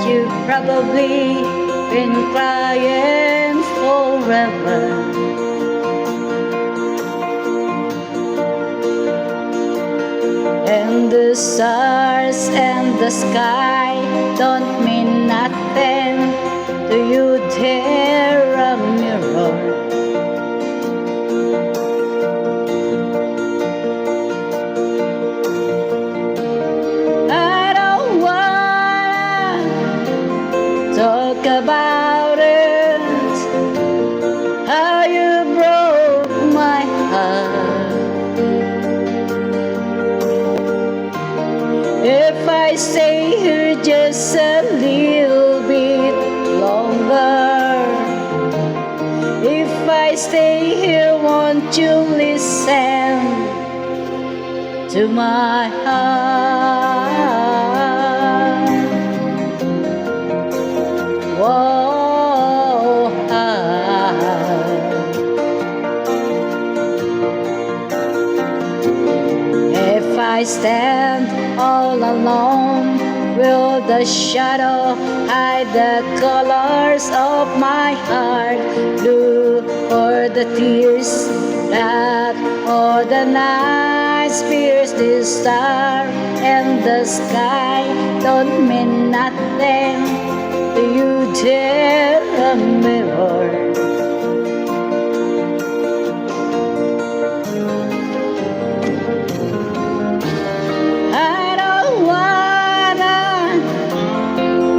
you've probably been crying forever. And the stars and the sky don't mean nothing to you, dear a mirror. I don't wanna talk about it, how you broke my heart. If I stay here just a little bit longer, if I stay here, won't you listen to my heart? Whoa, if I stand all alone, will the shadow hide the colors of my heart? Blue or the tears, black or the night's pierce, the star and the sky don't mean nothing to you, dear a mirror.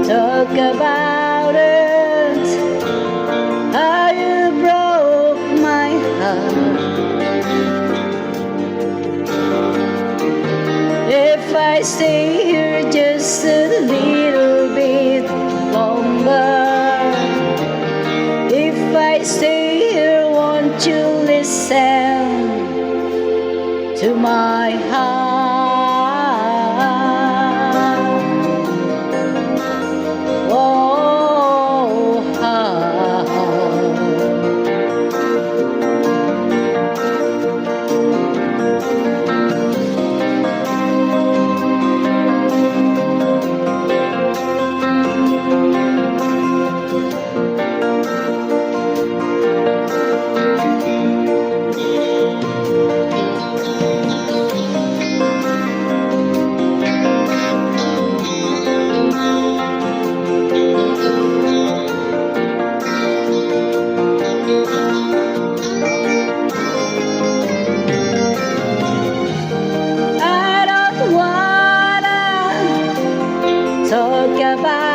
Talk about it, how you broke my heart. If I stay here just a little bit longer, if I stay here, won't you listen to my heart? Talk about